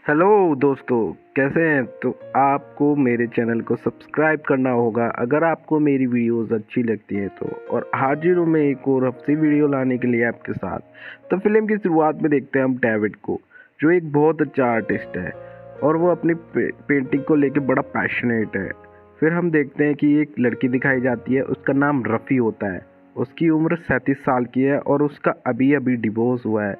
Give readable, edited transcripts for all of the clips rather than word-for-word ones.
Hello दोस्तों, कैसे हैं? तो आपको मेरे चैनल को सब्सक्राइब करना होगा अगर आपको मेरी वीडियोस अच्छी लगती है तो। और हाजिर हूँ मैं एक और हफ्ते वीडियो लाने के लिए आपके साथ। तो फिल्म की शुरुआत में देखते हैं हम डेविड को, जो एक बहुत अच्छा आर्टिस्ट है और वो अपनी पेंटिंग को लेके बड़ा पैशनेट है। फिर हम देखते हैं कि एक लड़की दिखाई जाती है, उसका नाम रफ़ी होता है। उसकी उम्र 37 साल की है और उसका अभी अभी डिवोर्स हुआ है।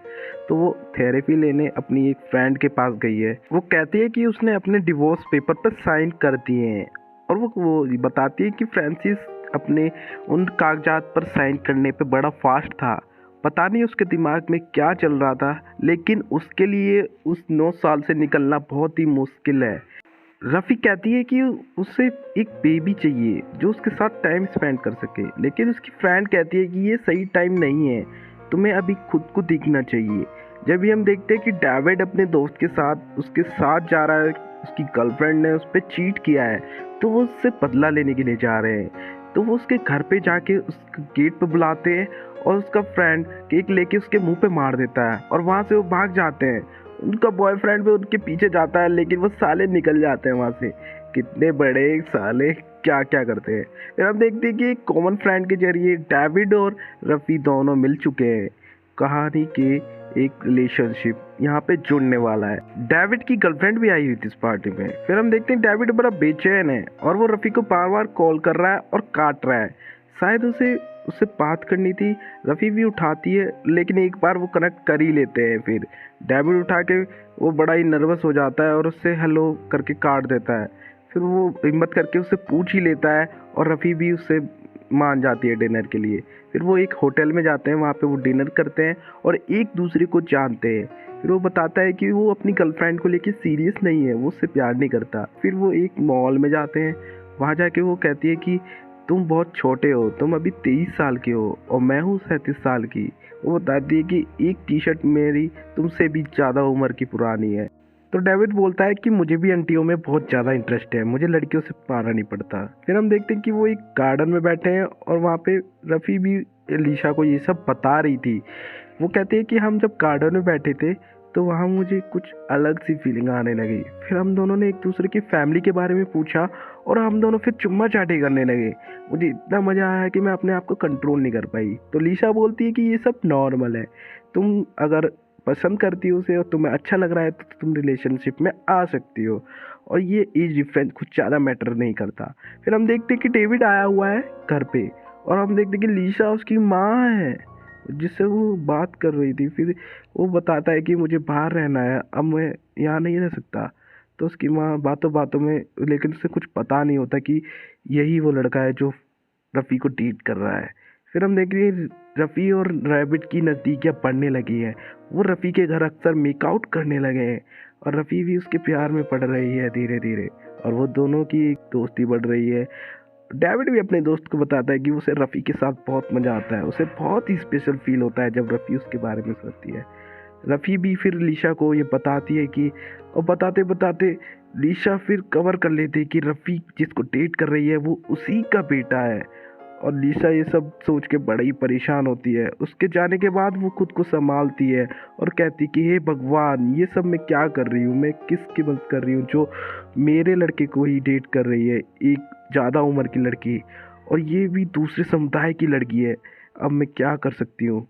तो वो थेरेपी लेने अपनी एक फ्रेंड के पास गई है। वो कहती है कि उसने अपने डिवोर्स पेपर पर साइन कर दिए हैं और वो बताती है कि फ्रांसिस अपने उन कागजात पर साइन करने पे बड़ा फास्ट था। पता नहीं उसके दिमाग में क्या चल रहा था, लेकिन उसके लिए उस 9 साल से निकलना बहुत ही मुश्किल है। रफ़ी कहती है कि उसे एक बेबी चाहिए जो उसके साथ टाइम स्पेंड कर सके, लेकिन उसकी फ्रेंड कहती है कि ये सही टाइम नहीं है, तुम्हें अभी खुद को दिखना चाहिए। जब भी हम देखते हैं कि डेविड अपने दोस्त के साथ उसके साथ जा रहा है, उसकी गर्लफ्रेंड ने उस पर चीट किया है, तो वो उससे बदला लेने के लिए जा रहे हैं। तो वो उसके घर पे जाके उसके गेट पे बुलाते हैं और उसका फ्रेंड केक लेके उसके मुंह पे मार देता है और वहाँ से वो भाग जाते हैं। उनका बॉयफ्रेंड भी उनके पीछे जाता है, लेकिन वो साले निकल जाते हैं वहाँ से। कितने बड़े साले क्या क्या करते हैं। फिर हम देखते हैं कि एक कॉमन फ्रेंड के जरिए डेविड और रफ़ी दोनों मिल चुके हैं। कहानी के एक रिलेशनशिप यहाँ पे जुड़ने वाला है। डेविड की गर्लफ्रेंड भी आई हुई थी इस पार्टी में। फिर हम देखते हैं डेविड बड़ा बेचैन है और वो रफ़ी को बार बार कॉल कर रहा है और काट रहा है। शायद उसे उससे बात करनी थी। रफ़ी भी उठाती है, लेकिन एक बार वो कनेक्ट कर ही लेते हैं। फिर डेविड उठा के वो बड़ा ही नर्वस हो जाता है और उससे हेलो करके काट देता है। फिर वो हिम्मत करके उससे पूछ ही लेता है और रफ़ी भी उससे मान जाती है डिनर के लिए। फिर वो एक होटल में जाते हैं, वहाँ पे वो डिनर करते हैं और एक दूसरे को जानते हैं। फिर वो बताता है कि वो अपनी गर्लफ्रेंड को लेके सीरियस नहीं है, वो उससे प्यार नहीं करता। फिर वो एक मॉल में जाते हैं, वहाँ जाके वो कहती है कि तुम बहुत छोटे हो, तुम अभी 23 साल के हो और मैं हूँ 37 साल की। वो बताती है कि एक टी शर्ट मेरी तुमसे भी ज़्यादा उम्र की पुरानी है। तो डेविड बोलता है कि मुझे भी आंटियों में बहुत ज़्यादा इंटरेस्ट है, मुझे लड़कियों से पाना नहीं पड़ता। फिर हम देखते हैं कि वो एक गार्डन में बैठे हैं और वहाँ पे रफ़ी भी एलिशा को ये सब बता रही थी। वो कहती है कि हम जब गार्डन में बैठे थे तो वहाँ मुझे कुछ अलग सी फीलिंग आने लगी। फिर हम दोनों ने एक दूसरे की फैमिली के बारे में पूछा और हम दोनों फिर चुम्मा चाटी करने लगे। मुझे इतना मज़ा आया कि मैं अपने आप को कंट्रोल नहीं कर पाई। तो लीशा बोलती है कि ये सब नॉर्मल है, तुम अगर पसंद करती हो उसे और तुम्हें अच्छा लग रहा है तो तुम रिलेशनशिप में आ सकती हो और ये एज डिफरेंस कुछ ज़्यादा मैटर नहीं करता। फिर हम देखते हैं कि डेविड आया हुआ है घर पे और हम देखते हैं कि लीशा उसकी माँ है जिससे वो बात कर रही थी। फिर वो बताता है कि मुझे बाहर रहना है, अब मैं यहाँ नहीं रह सकता। तो उसकी माँ बातों बातों में, लेकिन उसे कुछ पता नहीं होता कि यही वो लड़का है जो रफ़ी को डेट कर रहा है। फिर हम देखते हैं रफ़ी और रैबिट की नज़दीकियाँ बढ़ने लगी हैं। वो रफ़ी के घर अक्सर मेकआउट करने लगे हैं और रफ़ी भी उसके प्यार में पड़ रही है धीरे धीरे और वो दोनों की एक दोस्ती बढ़ रही है। डेविड भी अपने दोस्त को बताता है कि उसे रफ़ी के साथ बहुत मज़ा आता है, उसे बहुत ही स्पेशल फील होता है जब रफ़ी उसके बारे में सोचती है। रफ़ी भी फिर लीशा को ये बताती है कि, और बताते बताते लीशा फिर कवर कर लेती है कि रफ़ी जिसको डेट कर रही है वो उसी का बेटा है। और लीशा ये सब सोच के बड़ी परेशान होती है। उसके जाने के बाद वो खुद को संभालती है और कहती कि हे भगवान, ये सब मैं क्या कर रही हूँ, मैं किसकी मदद कर रही हूँ जो मेरे लड़के को ही डेट कर रही है, एक ज़्यादा उम्र की लड़की, और ये भी दूसरे समुदाय की लड़की है। अब मैं क्या कर सकती हूँ।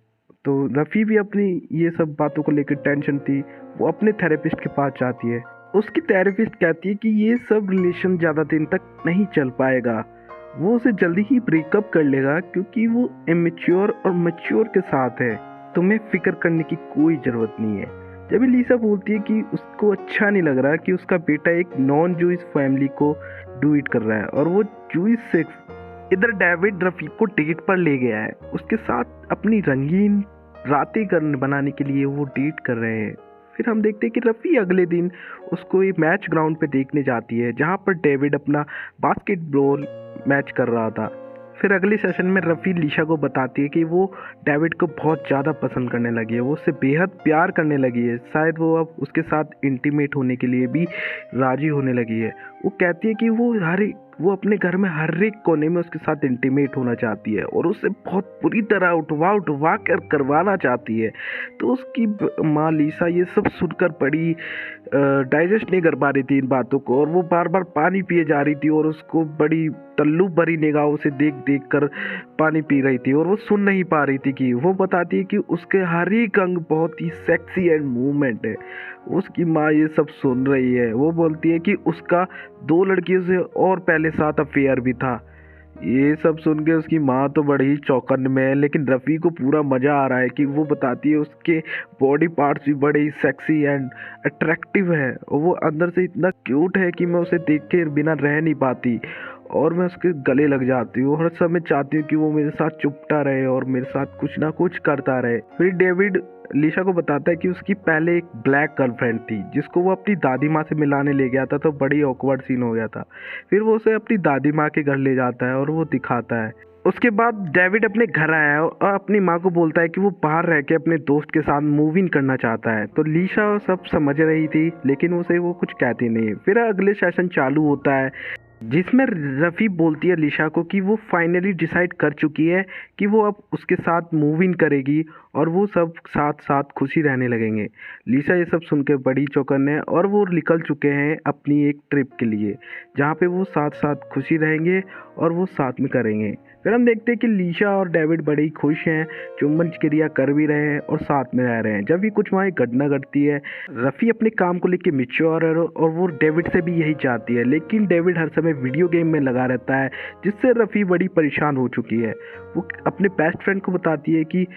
तो रफ़ी भी अपनी ये सब बातों को लेकर टेंशन थी। वो अपने थेरेपिस्ट के पास जाती है। उसकी थेरेपिस्ट कहती है कि ये सब रिलेशन ज़्यादा दिन तक नहीं चल पाएगा, वो उसे जल्दी ही ब्रेकअप कर लेगा क्योंकि वो इमेच्योर और मैच्योर के साथ है, तुम्हें फिक्र करने की कोई ज़रूरत नहीं है। जब लीसा बोलती है कि उसको अच्छा नहीं लग रहा कि उसका बेटा एक नॉन जूइश फैमिली को डूइट कर रहा है और वो जूइश से। इधर डेविड रफ़ी को डेट पर ले गया है, उसके साथ अपनी रंगीन रातें करने बनाने के लिए वो डेट कर रहे हैं। फिर हम देखते हैं कि रफ़ी अगले दिन उसको एक मैच ग्राउंड पे देखने जाती है जहाँ पर डेविड अपना बास्केटबॉल मैच कर रहा था। फिर अगले सेशन में रफ़ी लीशा को बताती है कि वो डेविड को बहुत ज़्यादा पसंद करने लगी है, वो उससे बेहद प्यार करने लगी है, शायद वो अब उसके साथ इंटीमेट होने के लिए भी राज़ी होने लगी है। वो कहती है कि वो हर वो अपने घर में हर एक कोने में उसके साथ इंटीमेट होना चाहती है और उससे बहुत बुरी तरह उठवा उठवा कर करवाना चाहती है। तो उसकी माँ लीसा ये सब सुनकर बड़ी डाइजेस्ट नहीं कर पा रही थी इन बातों को, और वो बार बार पानी पिए जा रही थी और उसको बड़ी तल्लू भरी निगाहों से देख देख कर पानी पी रही थी, और वो सुन नहीं पा रही थी कि वो बताती है कि उसके हर एक अंग बहुत ही सेक्सी एंड मूवमेंट है। उसकी माँ ये सब सुन रही है। वो बोलती है कि उसका 2 लड़कियों से और पहले साथ अफेयर भी था। ये सब सुन के उसकी माँ तो बड़ी ही चौकन्ने में है, लेकिन रफ़ी को पूरा मज़ा आ रहा है कि वो बताती है उसके बॉडी पार्ट्स भी बड़े ही सेक्सी एंड अट्रैक्टिव है, और वो अंदर से इतना क्यूट है कि मैं उसे देख के बिना रह नहीं पाती, और मैं उसके गले लग जाती हूँ। हर समय चाहती हूँ कि वो मेरे साथ चुपता रहे और मेरे साथ कुछ ना कुछ करता रहे। फिर डेविड लीशा को बताता है कि उसकी पहले एक ब्लैक गर्लफ्रेंड थी जिसको वो अपनी दादी माँ से मिलाने ले गया था, तो बड़ी ऑकवर्ड सीन हो गया था। फिर वो उसे अपनी दादी माँ के घर ले जाता है और वो दिखाता है। उसके बाद डेविड अपने घर आया और अपनी माँ को बोलता है कि वो बाहर रह के अपने दोस्त के साथ मूव इन करना चाहता है। तो लीशा सब समझ रही थी, लेकिन उसे वो कुछ कहती नहीं। फिर अगले सेशन चालू होता है जिसमें रफ़ी बोलती है लीशा को कि वो फाइनली डिसाइड कर चुकी है कि वो अब उसके साथ मूव इन करेगी और वो सब साथ साथ खुशी रहने लगेंगे। लीशा ये सब सुन के बड़ी चौकन्ने है और वो निकल चुके हैं अपनी एक ट्रिप के लिए, जहाँ पे वो साथ साथ खुशी रहेंगे और वो साथ में करेंगे। फिर हम देखते हैं कि लीशा और डेविड बड़े ही खुश हैं, चुंबन क्रिया कर भी रहे हैं और साथ में रह रहे हैं। जब भी कुछ वहाँ एक घटना घटती है, रफ़ी अपने काम को लेकर मैच्योर है और वो डेविड से भी यही चाहती है, लेकिन डेविड हर समय वीडियो गेम में लगा रहता है, जिससे रफ़ी बड़ी परेशान हो चुकी है। वो अपने बेस्ट फ्रेंड को बताती है कि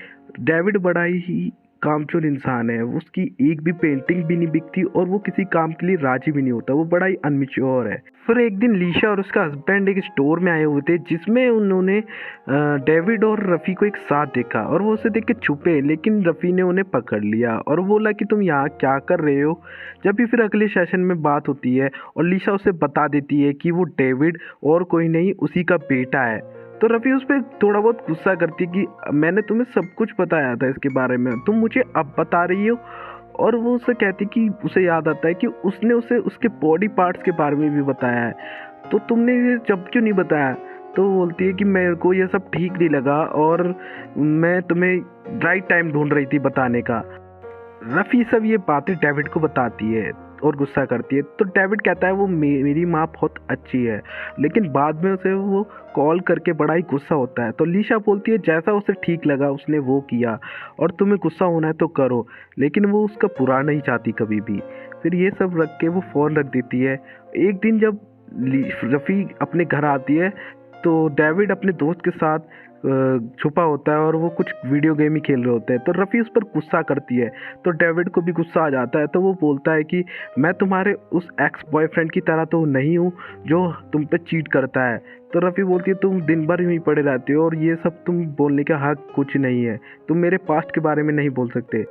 डेविड बड़ा ही कामचोर इंसान है, उसकी एक भी पेंटिंग भी नहीं बिकती और वो किसी काम के लिए राजी भी नहीं होता, वो बड़ा ही अनमिच्योर है। फिर एक दिन लीशा और उसका हस्बैंड एक स्टोर में आए हुए थे, जिसमें उन्होंने डेविड और रफ़ी को एक साथ देखा और वो उसे देख के छुपे, लेकिन रफ़ी ने उन्हें पकड़ लिया और बोला कि तुम यहाँ क्या कर रहे हो। जब भी फिर अगले सेशन में बात होती है और लीशा उसे बता देती है कि वो डेविड और कोई नहीं उसी का बेटा है, तो रफ़ी उस पर थोड़ा बहुत गुस्सा करती है कि मैंने तुम्हें सब कुछ बताया था इसके बारे में, तुम मुझे अब बता रही हो। और वो उसे कहती कि उसे याद आता है कि उसने उसे उसके बॉडी पार्ट्स के बारे में भी बताया है, तो तुमने ये जब क्यों नहीं बताया। तो वो बोलती है कि मेरे को ये सब ठीक नहीं लगा और मैं तुम्हें राइट टाइम ढूंढ रही थी बताने का। रफ़ी सब ये बातें डेविड को बताती है और गुस्सा करती है, तो डेविड कहता है वो मेरी माँ बहुत अच्छी है, लेकिन बाद में उसे वो कॉल करके बड़ा ही गुस्सा होता है। तो लीशा बोलती है जैसा उसे ठीक लगा उसने वो किया और तुम्हें गुस्सा होना है तो करो, लेकिन वो उसका बुरा नहीं चाहती कभी भी। फिर ये सब रख के वो फ़ोन रख देती है। एक दिन जब रफ़ी अपने घर आती है तो डेविड अपने दोस्त के साथ छुपा होता है और वो कुछ वीडियो गेम ही खेल रहे होते हैं। तो रफ़ी उस पर गुस्सा करती है, तो डेविड को भी गुस्सा आ जाता है। तो वो बोलता है कि मैं तुम्हारे उस एक्स बॉयफ्रेंड की तरह तो नहीं हूँ जो तुम पे चीट करता है। तो रफ़ी बोलती है तुम दिन भर यूँ पड़े रहते हो और ये सब तुम बोलने का हक कुछ नहीं है, तुम मेरे पास्ट के बारे में नहीं बोल सकते।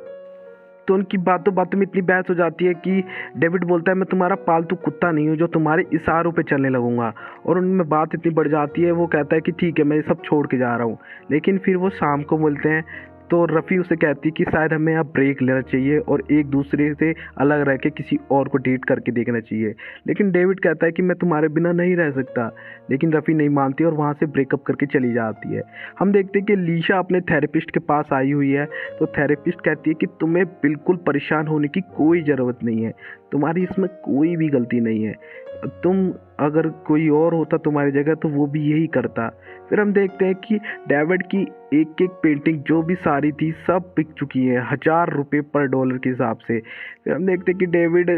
तो उनकी बातों बातों में इतनी बहस हो जाती है कि डेविड बोलता है मैं तुम्हारा पालतू कुत्ता नहीं हूँ जो तुम्हारे इशारों पे चलने लगूंगा, और उनमें बात इतनी बढ़ जाती है। वो कहता है कि ठीक है मैं ये सब छोड़ के जा रहा हूँ, लेकिन फिर वो शाम को मिलते हैं। तो रफ़ी उसे कहती है कि शायद हमें अब ब्रेक लेना चाहिए और एक दूसरे से अलग रह के किसी और को डेट करके देखना चाहिए, लेकिन डेविड कहता है कि मैं तुम्हारे बिना नहीं रह सकता, लेकिन रफ़ी नहीं मानती और वहाँ से ब्रेकअप करके चली जाती है। हम देखते हैं कि लीशा अपने थेरेपिस्ट के पास आई हुई है, तो थेरेपिस्ट कहती है कि तुम्हें बिल्कुल परेशान होने की कोई ज़रूरत नहीं है, तुम्हारी इसमें कोई भी गलती नहीं है, तुम अगर कोई और होता तुम्हारी जगह तो वो भी यही करता। फिर हम देखते हैं कि डेविड की एक एक पेंटिंग जो भी सारी थी सब बिक चुकी है $1000 पर डॉलर के हिसाब से। फिर हम देखते हैं कि डेविड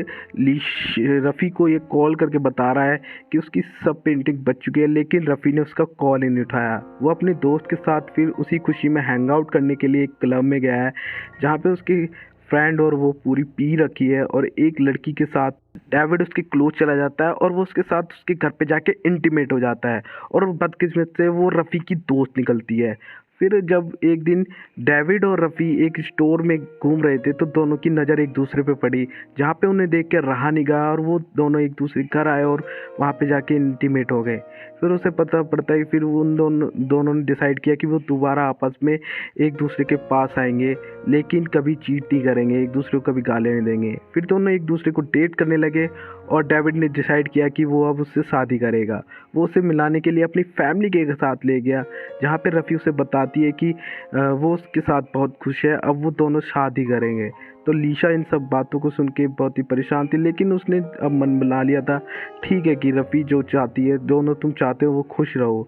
रफ़ी को ये कॉल करके बता रहा है कि उसकी सब पेंटिंग बच चुकी है, लेकिन रफ़ी ने उसका कॉल ही नहीं उठाया। वो अपने दोस्त के साथ फिर उसी खुशी में हैंग आउट करने के लिए एक क्लब में गया है, जहाँ पे उसके फ्रेंड और वो पूरी पी रखी है, और एक लड़की के साथ डेविड उसके क्लोज चला जाता है और वो उसके साथ उसके घर पे जाके इंटीमेट हो जाता है, और बदकिस्मत से वो रफ़ी की दोस्त निकलती है। फिर जब एक दिन डेविड और रफ़ी एक स्टोर में घूम रहे थे तो दोनों की नज़र एक दूसरे पे पड़ी, जहाँ पे उन्हें देख के रहा नहीं गया और वो दोनों एक दूसरे के घर आए और वहाँ पे जाके इंटीमेट हो गए। फिर उसे पता पड़ता है, फिर वो उन दोनों ने डिसाइड किया कि वो दोबारा आपस में एक दूसरे के पास आएंगे, लेकिन कभी चीट नहीं करेंगे, एक दूसरे को कभी गालियाँ नहीं देंगे। फिर दोनों एक दूसरे को डेट करने लगे और डेविड ने डिसाइड किया कि वो अब उससे शादी करेगा। वो उसे मिलाने के लिए अपनी फैमिली के साथ ले गया, जहाँ पे रफ़ी उसे बताती है कि वो उसके साथ बहुत खुश है, अब वो दोनों शादी करेंगे। तो लीशा इन सब बातों को सुन के बहुत ही परेशान थी, लेकिन उसने अब मन बना लिया था, ठीक है कि रफ़ी जो चाहती है, दोनों तुम चाहते हो वो खुश रहो।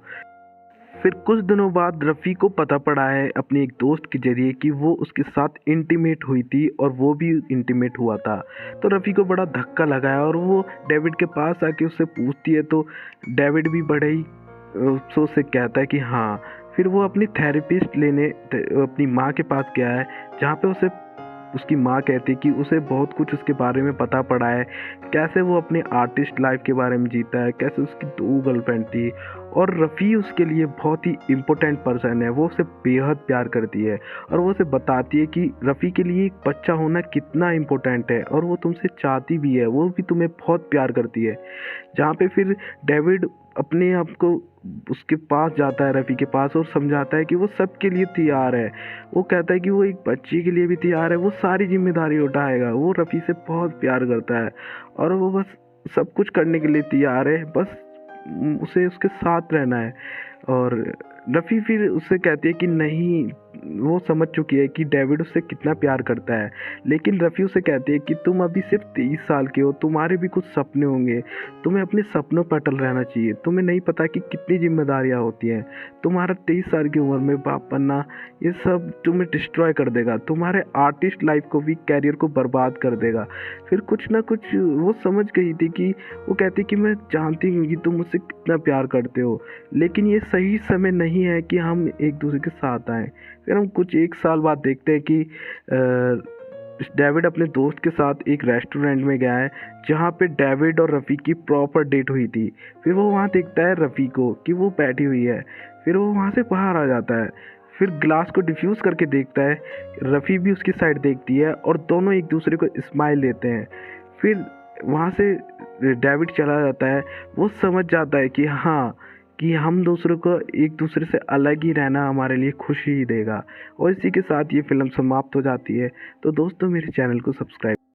फिर कुछ दिनों बाद रफ़ी को पता पड़ा है अपने एक दोस्त के ज़रिए कि वो उसके साथ इंटीमेट हुई थी और वो भी इंटीमेट हुआ था। तो रफ़ी को बड़ा धक्का लगा है और वो डेविड के पास आके उससे पूछती है, तो डेविड भी बड़े ही अफसोस से कहता है कि हाँ। फिर वो अपनी थेरेपिस्ट लेने अपनी माँ के पास गया है, जहाँ पे उसे उसकी माँ कहती है कि उसे बहुत कुछ उसके बारे में पता पड़ा है, कैसे वो अपने आर्टिस्ट लाइफ के बारे में जीता है, कैसे उसकी 2 गर्लफ्रेंड थी और रफ़ी उसके लिए बहुत ही इम्पोर्टेंट पर्सन है, वो उसे बेहद प्यार करती है और वो उसे बताती है कि रफ़ी के लिए एक बच्चा होना कितना इम्पोर्टेंट है और वो तुमसे चाहती भी है, वो भी तुम्हें बहुत प्यार करती है। जहाँ पे फिर डेविड अपने आप को उसके पास जाता है, रफ़ी के पास, और समझाता है कि वो सबके लिए तैयार है। वो कहता है कि वो एक बच्चे के लिए भी तैयार है, वो सारी जिम्मेदारी उठाएगा, वो रफ़ी से बहुत प्यार करता है और वो बस सब कुछ करने के लिए तैयार है, बस उसे उसके साथ रहना है। और रफ़ी फिर उससे कहती है कि नहीं, वो समझ चुकी है कि डेविड उससे कितना प्यार करता है, लेकिन रफ़ी उसे कहती है कि तुम अभी सिर्फ 23 साल के हो, तुम्हारे भी कुछ सपने होंगे, तुम्हें अपने सपनों पर अटल रहना चाहिए, तुम्हें नहीं पता कि कितनी जिम्मेदारियाँ होती हैं, तुम्हारा 23 साल की उम्र में बाप बनना ये सब तुम्हें डिस्ट्रॉय कर देगा, तुम्हारे आर्टिस्ट लाइफ को भी, कैरियर को बर्बाद कर देगा। फिर कुछ ना कुछ वो समझ गई थी कि वो कहती कि मैं जानती हूँ कि तुम मुझसे कितना प्यार करते हो, लेकिन ये सही समय नहीं है कि हम एक दूसरे के साथ आएँ। फिर हम कुछ 1 साल बाद देखते हैं कि डेविड अपने दोस्त के साथ एक रेस्टोरेंट में गया है, जहाँ पे डेविड और रफ़ी की प्रॉपर डेट हुई थी। फिर वो वहाँ देखता है रफ़ी को कि वो बैठी हुई है, फिर वो वहाँ से बाहर आ जाता है। फिर ग्लास को डिफ्यूज़ करके देखता है, रफ़ी भी उसकी साइड देखती है और दोनों एक दूसरे को स्माइल देते हैं। फिर वहाँ से डेविड चला जाता है, वो समझ जाता है कि हाँ, कि हम दूसरों को एक दूसरे से अलग ही रहना हमारे लिए खुशी ही देगा। और इसी के साथ ये फ़िल्म समाप्त हो जाती है। तो दोस्तों, मेरे चैनल को सब्सक्राइब